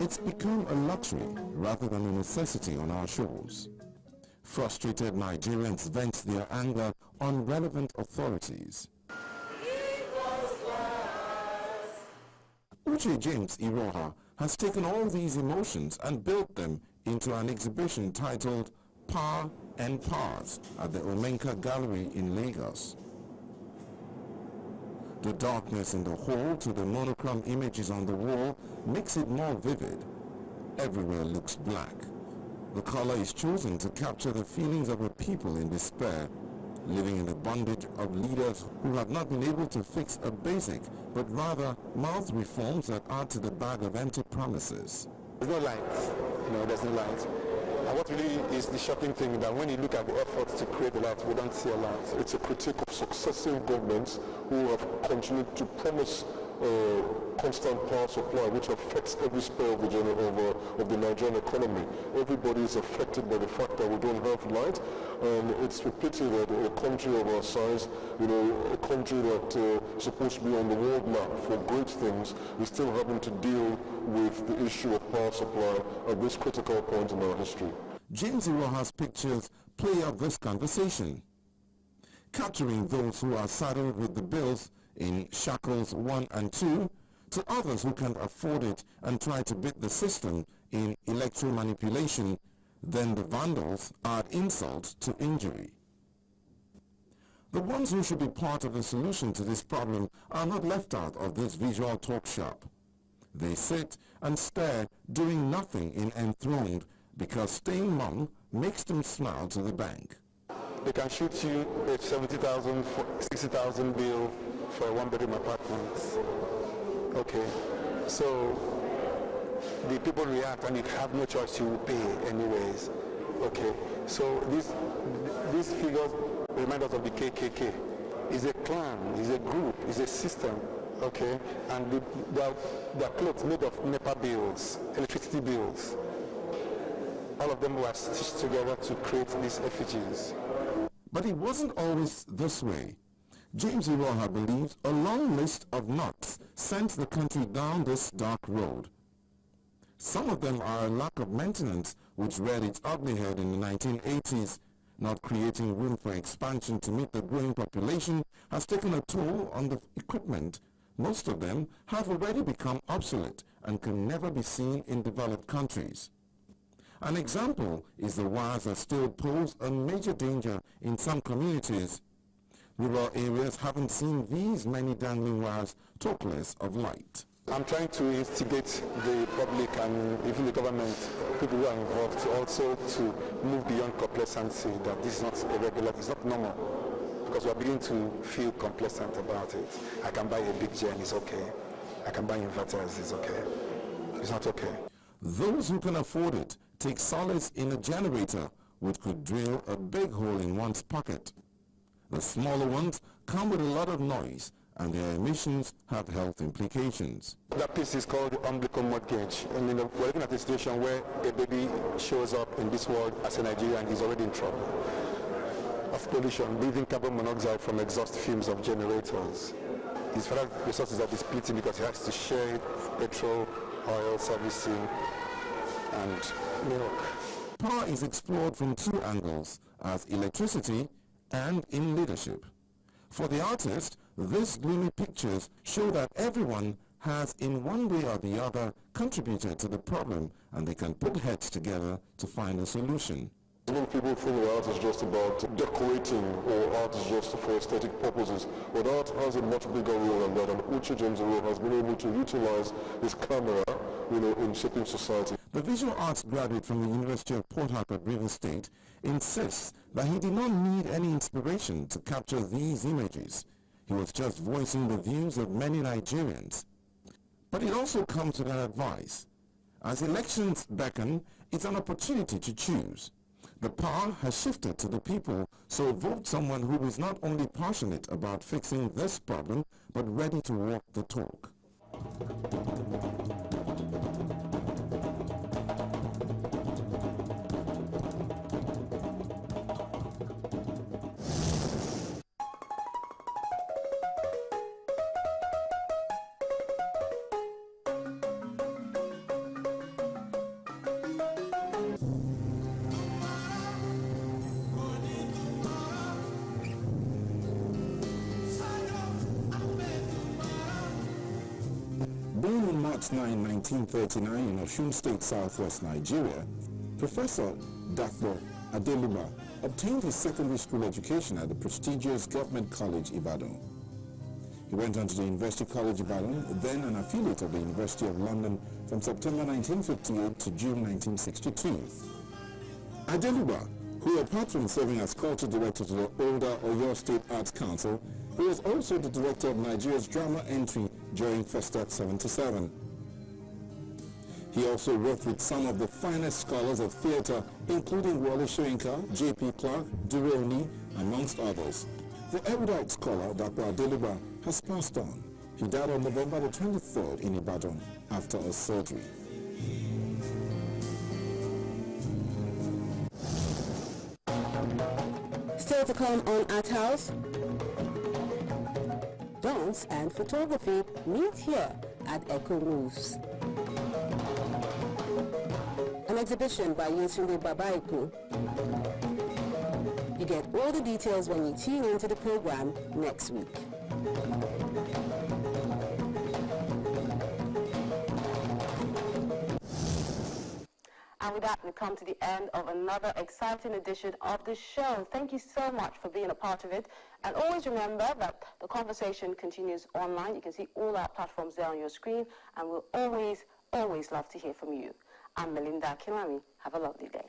It's become a luxury rather than a necessity on our shores. Frustrated Nigerians vent their anger on relevant authorities. Uche James Iroha has taken all these emotions and built them into an exhibition titled Power and Powers at the Omenka Gallery in Lagos. The darkness in the hall to the monochrome images on the wall makes it more vivid. Everywhere looks black. The color is chosen to capture the feelings of a people in despair, living in the bondage of leaders who have not been able to fix a basic, but rather mouth reforms that add to the bag of empty promises. There's no light. There's no light. And what really is the shocking thing that when you look at the efforts to create the light, we don't see a light. It's a critique of successive governments who have continued to promise constant power supply, which affects every sphere of the Nigerian economy. Everybody is affected by the fact that we don't have light, and it's a pity that a country of our size, a country that is supposed to be on the world map for great things, is still having to deal with the issue of power supply at this critical point in our history. James Iroha's pictures play out this conversation, capturing those who are saddled with the bills in shackles 1 and 2, to others who can't afford it and try to beat the system in electoral manipulation. Then the vandals add insult to injury. The ones who should be part of the solution to this problem are not left out of this visual talk shop. They sit and stare, doing nothing in enthroned, because staying mum makes them smile to the bank. They can shoot you a 70,000, 60,000 bill for a one-bedroom apartment. Okay, so the people react and you have no choice, you will pay anyways. Okay, so these figures remind us of the KKK. It's a clan, it's a group, it's a system. Okay, and their clothes made of NEPA bills, electricity bills. All of them were stitched together to create these effigies. But it wasn't always this way. James Iroha believes a long list of knots sent the country down this dark road. Some of them are a lack of maintenance, which reared its ugly head in the 1980s. Not creating room for expansion to meet the growing population has taken a toll on the equipment. Most of them have already become obsolete and can never be seen in developed countries. An example is the wires that still pose a major danger in some communities. Rural areas haven't seen these many dangling wires, talk less of light. I'm trying to instigate the public and even the government, people who are involved, also to move beyond complacency, that this is not irregular, it's not normal. Because we are beginning to feel complacent about it. I can buy a big gen, it's okay. I can buy inverters, it's okay. It's not okay. Those who can afford it take solace in a generator, which could drill a big hole in one's pocket. The smaller ones come with a lot of noise, and their emissions have health implications. That piece is called the umbilical mortgage. And we're looking at a situation where a baby shows up in this world as a Nigerian and is already in trouble of pollution, breathing carbon monoxide from exhaust fumes of generators. His father's resources are depleting because he has to share petrol, oil, servicing, and milk. Power is explored from two angles, as electricity and in leadership. For the artist, these gloomy pictures show that everyone has in one way or the other contributed to the problem, and they can put heads together to find a solution. Many people think that art is just about decorating, or art is just for aesthetic purposes, but art has a much bigger role than that, and Uche James Iroha has been able to utilize his camera, in shaping society. The visual arts graduate from the University of Port Harcourt, Rivers State, insists that he did not need any inspiration to capture these images. He was just voicing the views of many Nigerians. But it also comes with an advice. As elections beckon, it's an opportunity to choose. The power has shifted to the people, so vote someone who is not only passionate about fixing this problem, but ready to walk the talk. Born on March 9, 1939 in Osun State, southwest Nigeria, Professor Dr. Adeluba obtained his secondary school education at the prestigious Government College, Ibadan. He went on to the University College Ibadan, then an affiliate of the University of London, from September 1958 to June 1962. Adeluba, who apart from serving as culture director to the older Oyo State Arts Council, he was also the director of Nigeria's drama entry during Festac 77. He also worked with some of the finest scholars of theatre, including Wole Soyinka, J.P. Clark, Duroni, amongst others. The erudite scholar, Dr. Adeluba, has passed on. He died on November the 23rd in Ibadan after a surgery. Still to come on Arthouse, dance and photography meet here at Echo Moves. An exhibition by Yetunde Babaiku. You get all the details when you tune into the program next week. And with that, we come to the end of another exciting edition of the show. Thank you so much for being a part of it. And always remember that the conversation continues online. You can see all our platforms there on your screen. And we'll always love to hear from you. I'm Melinda Kinwami. Have a lovely day.